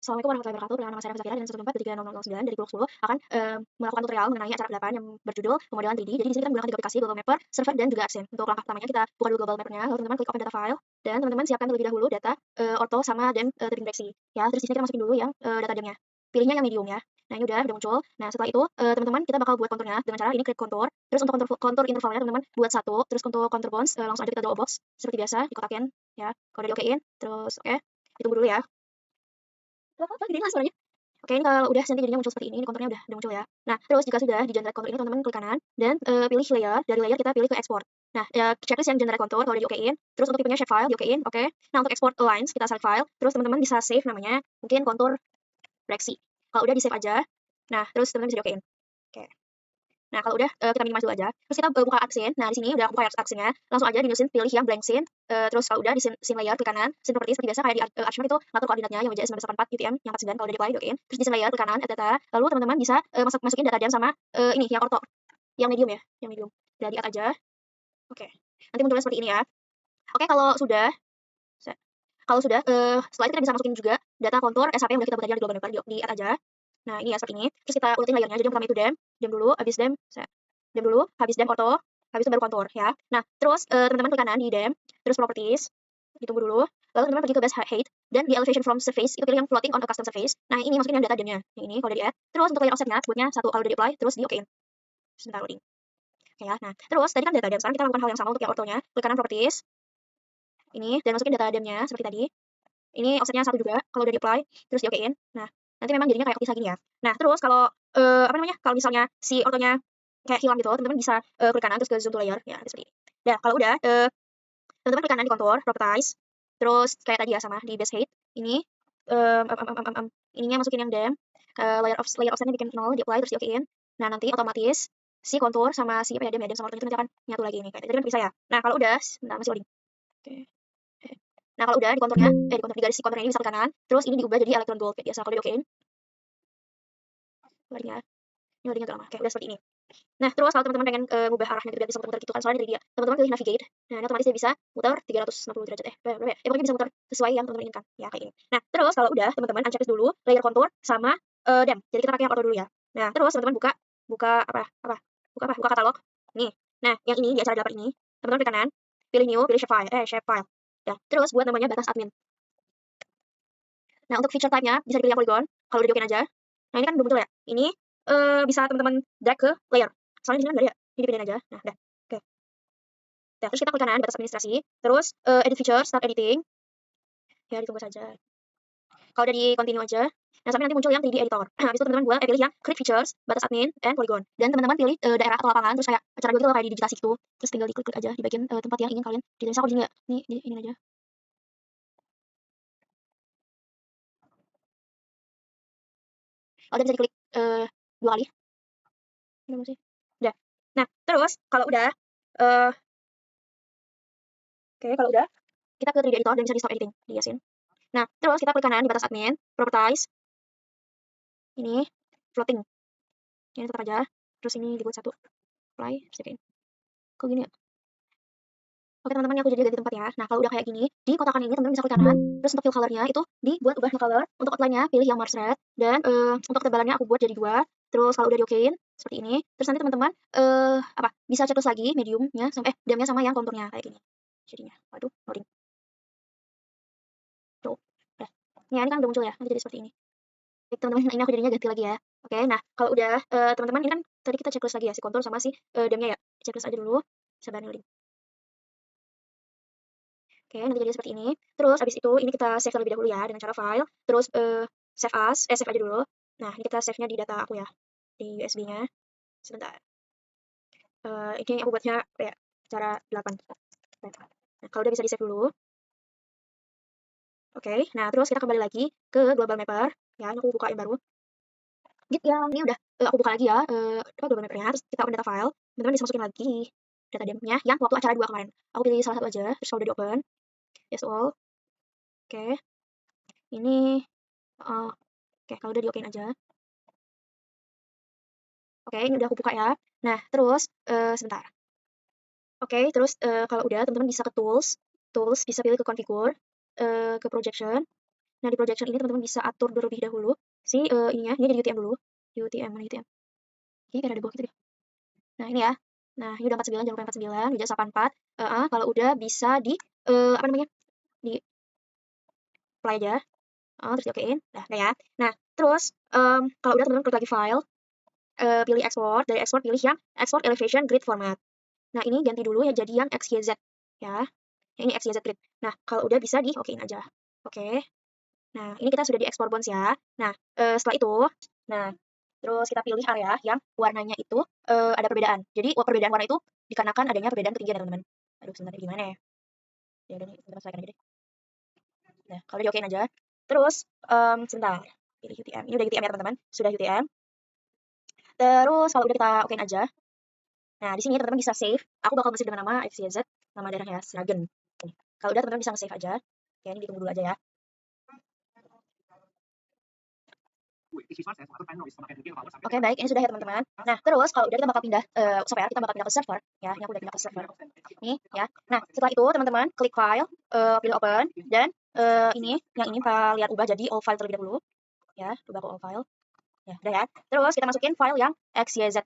Assalamualaikum warahmatullahi wabarakatuh. Dengan nama saya Zakira dan 144.3.009 dari Kelompok 10 akan melakukan tutorial mengenai acara ke-8 yang berjudul pemodelan 3D. Jadi di sini kita menggunakan 3 aplikasi, Global Mapper, Server, dan juga Absen. Untuk langkah pertamanya kita buka dulu Global Mapper-nya, lalu teman-teman klik Open Data File, dan teman-teman siapkan terlebih dahulu data ortho sama dan tipping breaksi. Ya, terus di sini kita masukin dulu yang data dem-nya. Pilihnya yang medium ya. Nah, ini udah muncul. Nah, setelah itu teman-teman kita bakal buat konturnya dengan cara ini klik kontur. Terus untuk kontur intervalnya teman-teman buat 1. Terus untuk kontur bounds langsung aja kita double box seperti biasa dikotakin ya. Kalau udah di-okein, terus oke. Ditunggu dulu ya. Apa gede nggak suaranya? Oke, ini kalau udah nanti jadinya muncul seperti ini konturnya udah muncul ya. Nah, terus jika sudah di generate kontur ini teman-teman klik kanan dan pilih layer, dari layer kita pilih ke export. Nah, checklist yang generate kontur kalau udah di-okein, terus untuk tipenya shape file di-okein, oke. Nah, untuk export lines kita select file, terus teman-teman bisa save namanya, mungkin kontur breaksi. Kalau udah di-save aja. Nah, terus teman-teman bisa di-okein. Oke. Nah, kalau udah kita minimize dulu aja. Terus kita buka arc-scene. Nah, di sini udah buka arc-scene-nya. Langsung aja di new scene pilih yang blank scene. Terus kalau udah di scene layer klik kanan, scene properties seperti biasa kayak di Archmap itu ngatur koordinatnya yang WJS 984 UTM yang 49 kalau udah di-apply doain. Terus di scene layer klik kanan add data. Lalu teman-teman bisa masukin data dem sama ini yang ortho, yang medium ya, yang medium. Udah di-add aja. Oke. Nanti munculnya seperti ini ya. Oke, kalau sudah setelah itu kita bisa masukin juga data kontur SHP yang udah kita buat tadi di Global Mapper di-add aja. Nah, ini ya seperti ini. Terus kita urutin layernya. Jadi yang pertama itu dem dulu, habis dem dulu, habis dem ortho, habis itu baru kontur ya. Nah, terus teman-teman klik kanan di dem, terus properties, ditunggu dulu. Lalu teman-teman pergi ke base height dan di elevation from surface itu pilih yang floating on a custom surface. Nah, ini masukin yang data demnya. Yang ini kalau udah di-add. Terus untuk layer offsetnya buatnya 1 kalau udah di-apply terus di-okein. Sebentar loading. Oke ya. Nah, terus tadi kan data dem. Sekarang kita lakukan hal yang sama untuk yang orthonya. Klik kanan properties. Ini dan masukin data demnya seperti tadi. Ini offsetnya 1 juga kalau udah di-apply terus di-okein. Nah, nanti memang jadinya kayak kisah gini ya. Nah, terus kalau kalau misalnya si orthonya kayak hilang gitu, teman-teman bisa klik kanan terus ke zoom to layer ya seperti ini. Nah, kalau udah teman-teman klik kanan di kontur, properties, terus kayak tadi ya sama di base height. Ini ininya masukin yang dem, layer offsetnya bikin 0, di-apply terus di-okein. Nah, nanti otomatis si kontur sama si dem sama orthonya itu nanti akan nyatu lagi nih kayak tadi kan bisa ya. Nah, kalau udah bentar masih loading. Oke. Nah, kalau udah di konturnya, di garis si konturnya ini bisa klik kanan, terus ini diubah jadi electron gold kayak biasa kalau di-okein. Loading ya. Ini loadingnya agak lama. Oke, udah seperti ini. Nah, terus kalau teman-teman pengen ngubah arahnya biar bisa muter gitu kan soalnya dari dia. Teman-teman pilih navigate. Nah, ini otomatis dia bisa muter 360 derajat berapa ya? Pokoknya bisa muter sesuai yang teman-teman inginkan. Ya, kayak ini. Nah, terus kalau udah teman-teman unchecklist dulu layer kontur sama dem. Jadi kita pakai yang auto dulu ya. Nah, terus teman-teman buka katalog. Nih. Nah, yang ini di acara 8 ini, teman-teman klik kanan, pilih new, pilih shape file. Ya, terus buat namanya batas admin. Nah, untuk feature type-nya bisa dipilih yang polygon, kalau udah di-okein aja. Nah, ini kan belum muncul ya. Ini bisa teman-teman drag ke layer. Soalnya di sini kan ada ya. Ini dipindahin aja. Nah, udah. Oke. Nah, terus kita klik kanan batas administrasi, terus edit feature, start editing. Ya, ditunggu saja. Kalau udah di continue aja. Nah, sampai nanti muncul yang 3D editor. Habis itu teman-teman pilih yang create features, batas admin, and polygon. Dan teman-teman pilih daerah atau lapangan, terus kayak acara gue gitu kayak di digitasi gitu. Terus tinggal diklik-klik aja di bagian tempat yang ingin kalian. Jadi misalnya kalau di sini ya, ini aja. Udah bisa diklik 2 kali. Udah sih? Udah. Nah, terus kalau udah kalau udah kita ke 3D editor dan bisa di stop editing di Yasin. Nah, terus kita klik kanan di batas admin, properties. Ini floating. Ini tetap aja. Terus ini dibuat 1. Apply, seperti ini. Kok gini ya? Oke teman-teman, ini aku jadi ganti tempat ya. Nah, kalau udah kayak gini, di kotakan ini teman-teman bisa klik kanan. Terus untuk fill color-nya itu dibuat ubah no color. Untuk outline-nya pilih yang Mars Red. Dan untuk ketebalannya aku buat jadi 2. Terus kalau udah di-okein seperti ini. Terus nanti teman-teman bisa checklist lagi medium-nya dem-nya sama yang konturnya kayak gini. Jadinya. Waduh, loading. Tuh. Udah. Ini kan udah muncul ya. Nanti jadi seperti ini. Oke, teman-teman, nah ini aku jadinya ganti lagi ya. Oke, nah kalau udah teman-teman ini kan tadi kita checklist lagi ya si kontur sama si dem-nya ya. Checklist aja dulu. Sabar loading. Oke, nanti jadi seperti ini. Terus abis itu ini kita save terlebih dahulu ya dengan cara file. Terus save aja dulu. Nah, ini kita save-nya di data aku ya. Di USB-nya. Sebentar. Ini aku buatnya ya, cara 8. Nah, kalau udah bisa di-save dulu. Oke, nah terus kita kembali lagi ke Global Mapper. Ya, ini aku buka yang baru. Git yang ini udah aku buka lagi ya. Global Mapper-nya. Terus kita open data file. Teman-teman bisa masukin lagi data dem-nya yang waktu acara 2 kemarin. Aku pilih salah satu aja. Terus kalau udah di-open. Yes all. Oke. Ini oke, kalau udah di-okein aja. Oke, ini udah aku buka ya. Nah, terus sebentar. Oke, terus kalau udah teman-teman bisa ke tools bisa pilih ke configure, ke projection. Nah, di projection ini teman-teman bisa atur terlebih dahulu si ininya, ini jadi UTM dulu. UTM, mana UTM? Ini kayak ada bawah gitu deh. Nah, ini ya. Nah, ini udah 49, jangan lupa 49, udah 84. Kalau udah bisa di apa namanya? Di apply aja. Terus diokein. Nah, udah ya. Nah, terus kalau udah teman-teman klik lagi file, pilih export, dari export pilih yang export elevation grid format. Nah, ini ganti dulu ya jadi yang XYZ ya. Ini XYZ grid. Nah, kalau udah bisa di okein aja. Oke. Nah, ini kita sudah di ekspor bonds ya. Nah, setelah itu, nah, terus kita pilih area yang warnanya itu ada perbedaan. Jadi, perbedaan warna itu dikarenakan adanya perbedaan ketinggian, teman-teman. Aduh, sebentar gimana ya? Ya udah nih, kita sesuaikan aja deh. Nah, kalau diokein aja. Terus, sebentar. Pilih UTM. Ini udah UTM ya, teman-teman. Sudah UTM. Terus, kalau udah kita okein aja. Nah, di sini teman-teman bisa save. Aku bakal nge-save dengan nama XYZ, nama daerahnya Sragen. Nih. Kalau udah teman-teman bisa nge-save aja. Oke, ini ditunggu dulu aja ya. Oke, baik, ini sudah ya teman-teman. Nah, terus kalau udah kita bakal pindah software, kita bakal pindah ke server ya. Ini aku udah pindah ke server. Nih ya. Nah, setelah itu teman-teman klik file, pilih open dan ini yang ini kalian ubah jadi all file terlebih dahulu ya, ubah ke all file. Ya, udah ya. Terus kita masukin file yang XYZ.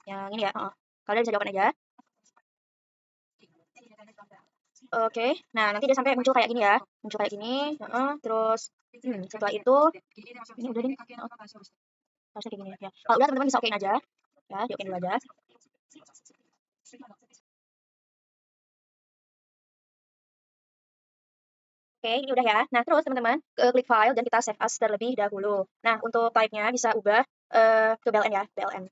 Yang ini ya, Kalian bisa open aja. Oke. Nah, nanti dia sampai muncul kayak gini ya. Muncul kayak gini, terus setelah itu ini udah deh. Harusnya kayak gini ya. Kalau udah teman-teman bisa okein aja. Ya, diokein dulu aja. Oke, ini udah ya. Nah, terus teman-teman klik file dan kita save as terlebih dahulu. Nah, untuk type-nya bisa ubah ke BLN ya, BLN.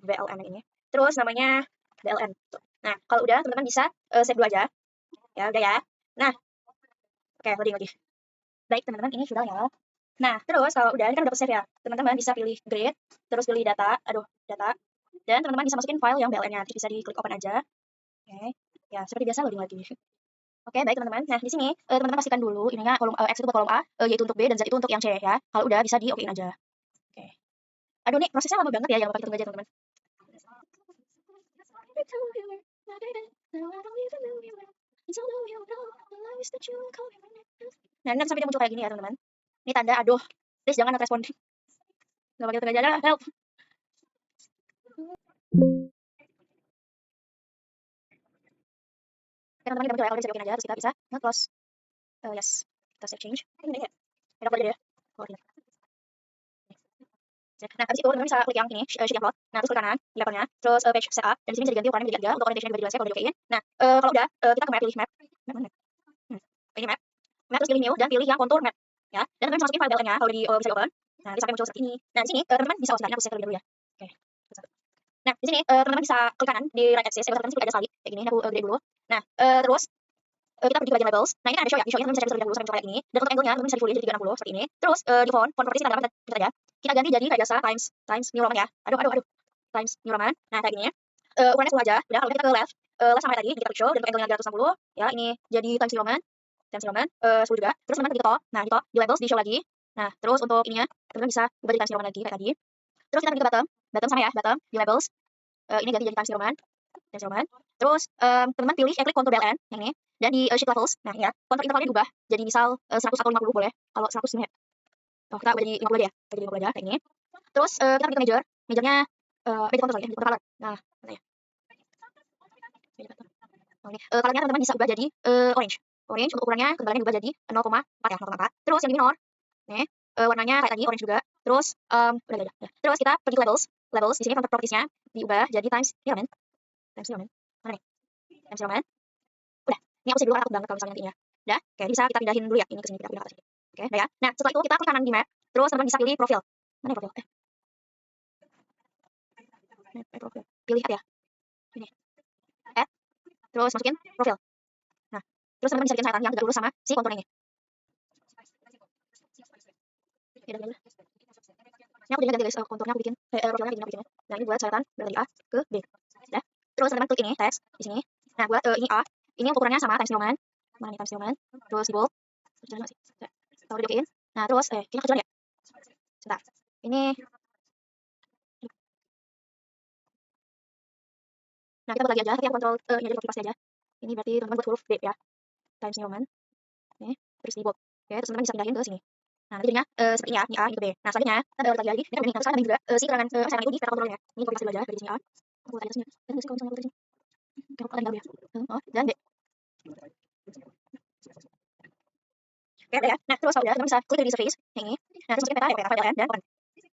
BLN ini. Terus namanya BLN. Nah, kalau udah teman-teman bisa save dulu aja. Ya, udah ya. Nah, oke, loading lagi. Baik, teman-teman, ini sudah ya. Nah, terus kalau udah, ini kan udah save ya. Teman-teman bisa pilih grid, terus pilih data, data. Dan teman-teman bisa masukin file yang BLN-nya. Nanti bisa diklik open aja. Oke. Ya, seperti biasa loading lagi. Oke, baik teman-teman. Nah, di sini teman-teman pastikan dulu ininya kolom X itu buat kolom A, yaitu untuk B dan Z itu untuk yang C ya. Kalau udah bisa di-okein aja. Oke. Aduh nih, prosesnya lama banget ya, jangan lupa kita tunggu aja teman-teman. Nah, ini nanti sampai dia muncul kayak gini ya, teman-teman. Ini tanda aduh. Please jangan respon. Enggak pakai tengah aja, help. Oke, teman-teman kita muncul ya, kalau bisa di-okein aja, terus kita bisa nge-close. Yes. Kita save change. Ini ya. Kita upload aja ya. Nah, habis itu teman-teman bisa klik yang ini, sheet yang plot. Nah, terus klik kanan, di levelnya, terus page setup, dan di sini bisa diganti ukurannya menjadi 3, untuk orientation juga dijelaskan kalau udah diokein. Nah, kalau udah, kita ke map, pilih map. Map mana? Ini map. Map terus pilih new, dan pilih yang contour map. Ya, dan teman-teman bisa masukin file BLN-nya kalau bisa di-open. Nah, nanti sampai muncul seperti ini. Nah, di sini teman-teman bisa, sebenarnya aku save terlebih dahulu ya. Oke. Nah, di sini teman-teman bisa klik kanan di right axis, teman-teman klik aja sekali, kayak gini, aku gede dulu. Nah, terus kita pergi ke bagian labels. Nah, ini ada show ya. Di show-nya teman bisa cari terlebih dahulu sampai muncul kayak gini. Dan untuk angle-nya teman bisa di full jadi 360 seperti ini. Terus di font properties kita tambahkan kita aja. Kita ganti jadi kayak biasa times New Roman ya. Aduh. Times New Roman. Nah, kayak gini. Ukurannya 10 aja. Udah, kalau kita ke left sama kayak tadi, kita klik show dan untuk angle-nya 360 ya. Ini jadi times New Roman. 10 juga. Terus teman-teman di top. Nah, di top di labels di show lagi. Nah, terus untuk ininya teman-teman bisa ubah jadi times New Roman lagi kayak tadi. Terus kita pergi ke bottom. Bottom sama ya, bottom di labels. Ini ganti jadi times New Roman. Terus teman-teman pilih klik contour BLN yang ini dan di sheet levels. Nah, ya, contour intervalnya diubah jadi misal 100 atau 50 boleh. Kalau 100 ini. Oh, kita ubah jadi 50 aja ya. Kita jadi 50 aja kayak ini. Terus kita pergi ke major. Majornya edit contour ya, color. Nah, mana ya? Oke. Colornya teman-teman bisa ubah jadi orange. Orange untuk ukurannya ketebalannya diubah jadi 0,4 ya, 0,4. Terus yang di minor. Nih, warnanya kayak tadi orange juga. Terus udah. Terus kita pergi ke labels. Labels di sini font properties-nya diubah jadi times New Roman. Times New Roman. Mana nih? Times New Roman. Udah, ini aku save dulu karena takut banget kalau misalnya nanti ini ya. Udah, oke, bisa kita pindahin dulu ya, ini ke sini, kita pindah ke sini. Oke, udah ya. Nah, setelah itu kita klik kanan di map, terus teman-teman bisa pilih profil. Mana ya profil? Profil. Pilih add ya. Ini. Add. Terus masukin profil. Nah, terus teman-teman bisa bikin sayatan yang tegak lurus sama si kontur ini. Ya, udah. Ini aku jadi ganti guys, konturnya aku bikin, profilnya kayak gini. Nah, ini buat sayatan dari A ke B. Udah. Terus teman-teman klik ini, text di sini. Nah, buat ini A. Ini ukurannya sama times Newman. Mana nih times Newman? Terus di bold. Kalau dibikin. Nah, terus kayaknya kecilan ya. Sebentar. Ini. Nah, kita buat lagi aja, tapi aku kontrol ini aja, copy paste aja. Ini berarti teman-teman buat huruf B ya. Times Newman. Nih, terus di bold. Oke, terus teman-teman bisa pindahin ke sini. Nah, nanti jadinya seperti ini ya, ini A, ini B. Nah, selanjutnya kita ada lagi, ini kan ini. Nah, sekarang ada juga si keterangan persamaan itu di kata kontrolnya. Ini kalau dikasih dulu aja dari sini A. Aku tadi atasnya. Dan kalau misalnya aku dari sini. Oke, aku tinggal B ya. Oh, dan B. Oke, ada ya. Nah, terus kalau udah, teman bisa klik di surface yang ini. Nah, terus masukin peta, ya, peta file kan, dan open.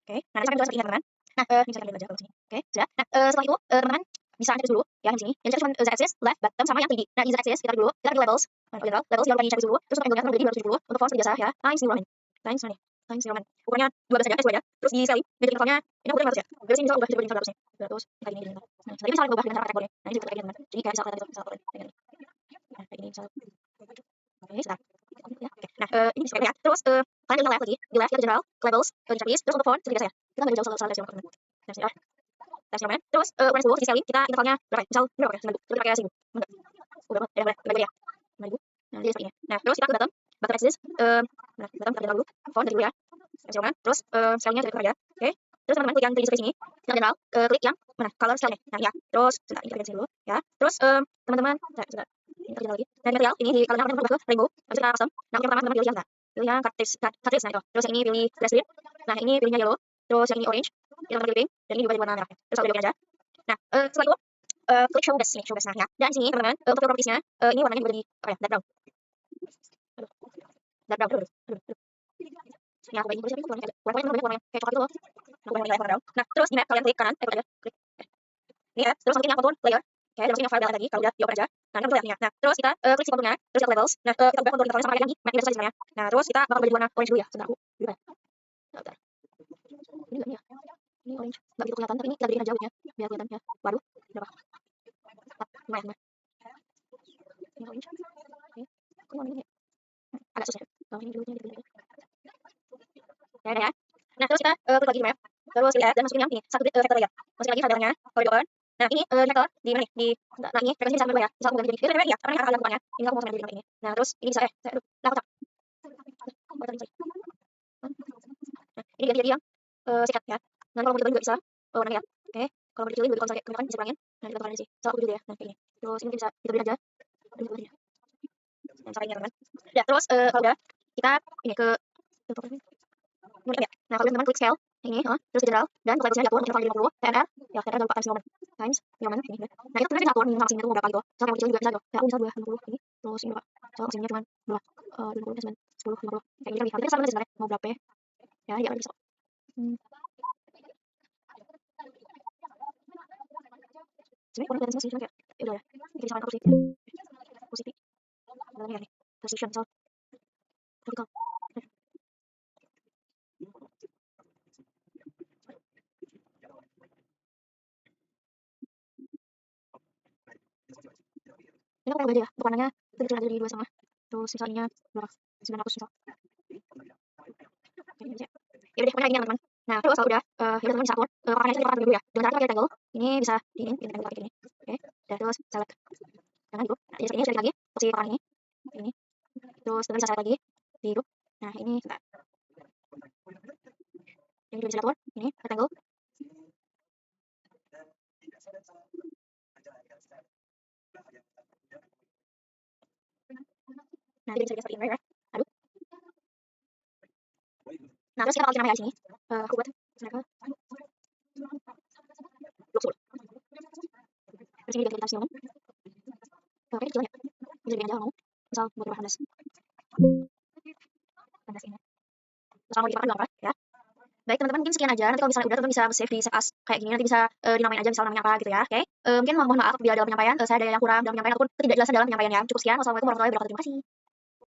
Oke, nah, nanti sampai seperti ini, teman-teman. Nah, ini saya ambil aja kalau sini. Oke, sudah. Nah, setelah itu, teman-teman bisa cek dulu ya di sini. Yang dicek cuma z-axis, left, bottom, sama yang 3D. Nah, di z-axis kita dulu, kita ambil levels. Nah, levels jangan lupa cek dulu. Terus untuk angle-nya kita menjadi 270 untuk font seperti biasa ya. Times New Roman. Times mana? Times New Roman. Ukurannya 12 saja, sesuai ya. Terus di scaling, metric intervalnya ini ukurannya 100 ya. Berarti sini bisa ubah jadi 100 nya. 200, kita ini. Nah, jadi bisa ubah dengan cara kategori. Nah, ini juga kayak gini, teman. Jadi kayak misalkan tadi misal kayak gini. Nah, kayak gini misal. Oke, sebentar. Ya, oke. Nah, ini seperti ya. Terus kalian lihat lagi, di left kita general, levels, di checklist, terus untuk font seperti biasa ya. Kita nggak jauh soal teman-teman. Nah, sini ya. Tes namanya. Terus ukuran 10 di scaling kita intervalnya berapa ya? Misal berapa ya? 9.000. Kita pakai 1.000. Enggak. Udah berapa? Ya, bagi ya. 9.000. Nah, jadi seperti ini. Nah, terus kita ke bottom axis, nah, bottom kita dulu, font dari dulu ya. Nah, terus scalingnya kita aja. Oke. Terus teman-teman klik yang 3D space ini, yang general, klik yang mana? Color scale-nya. Nah, ya. Terus sebentar, ini kita ganti dulu ya. Terus teman-teman, sebentar. Ini kita lagi. Dan material ini di color-nya kita ubah ke rainbow. Habis kita custom. Nah, yang pertama teman pilih yang mana? Pilih yang cartridge, nah itu. Terus yang ini pilih grass strip. Nah, ini pilihnya yellow. Terus yang ini orange. Kita pilih pink. Dan ini juga di warna merah. Terus aku aja. Nah, setelah itu klik show best ini, show best nah ya. Dan sini teman-teman untuk propertiesnya ini warnanya juga di apa ya? Dark brown. Dark brown. Ya, aku ini warnanya kayak coklat gitu loh. Aku warna brown. Nah, terus di map kalian klik kanan, klik aja. Klik. Ini ya, terus masukin yang contour layer. Oke, dan masukin yang file tadi kalau udah dioper aja. Nah, kan lihatnya. Nah, terus kita klik si contournya, terus kita levels. Nah, kita ubah contour intervalnya sama kayak yang di map ini saja sebenarnya. Nah, terus kita bakal beri warna orange dulu ya. Sebentar aku. Berubah. Bentar. Ini enggak nih ya. Ini orange. Enggak begitu kelihatan, tapi ini kita berikan aja ya. Biar kelihatan ya. Waduh. Berapa? 4. Lumayan. Ini orange. Oke. Kok warnanya ini ya? Agak susah. Kalau ini dulu ini gitu. Ya, ya. Nah, terus kita klik lagi di map. Terus lihat dan masukin yang ini. Satu vector layer. Masukin lagi filenya. Kalau di open. Nah, ini vector di mana nih? Di nah ini frekuensi bisa ambil ya. Bisa aku ganti jadi. Itu ya, karena ini akan lakukannya. Ini aku mau ganti jadi ini. Nah, terus ini bisa aduh, lah kotak. Nah, ini ganti jadi yang sikat ya. Nanti kalau mau juga bisa warna ya. Oke. Kalau mau dikecilin juga kalau kebanyakan bisa kurangin. Nah, kita tukarnya sih. Bisa aku juga ya. Nah, kayak ini. Terus ini bisa kita beri aja. Nah, caranya teman. Ya, terus kalau udah kita ini ke ya. Nah, kalau teman-teman klik scale ini, terus general dan posisinya diatur interval 50, TNR, ya TNR jangan lupa times Newman ini. Nah, itu sebenarnya diatur minimal sini itu berapa gitu. Misalnya yang kecil juga bisa gitu. Ya, misal 250 ini, terus ini berapa? Soalnya sininya cuma 2 50 10 50. Kayak gini kan bisa sama sebenarnya mau berapa ya? Ya, ya bisa. Sebenarnya kurang kelihatan sih, cuma kayak ya udah ya. Ini misalkan aku sih. Positif. Ada nih nih. Precision misal. Vertical. Ini aku aja ya, warnanya kecil aja di 2 sama. Terus misalnya berapa? 900 misal. Ya udah, pokoknya ini teman-teman. Nah, terus kalau udah ya teman-teman bisa atur pakannya itu dulu ya. Dengan cara pakai rectangle, ini bisa di ini pakai ini. Oke. Dan terus select kanan gitu. Nah, jadi ini select lagi posisi pakan ini. Terus teman bisa select lagi di grup. Nah, ini sebentar. Yang juga bisa diatur, ini rectangle. Nah, jadi bisa seperti ini ya. Aduh. Nah, terus kita pakai nama ya di sini. Aku buat mereka. Luxur. Terus ini kita siapkan. Oke, kecil ya. Bisa dibikin aja mau. Misal buat berapa 16. 16 ini. Terus mau dipakai berapa ya? Baik teman-teman, mungkin sekian aja. Nanti kalau misalnya udah teman bisa save di save as kayak gini, nanti bisa dinamain aja misal namanya apa gitu ya. Oke. Mungkin mohon maaf bila dalam penyampaian saya ada yang kurang dalam penyampaian ataupun ketidakjelasan dalam penyampaiannya. Cukup sekian. Wassalamualaikum warahmatullahi wabarakatuh. Terima kasih.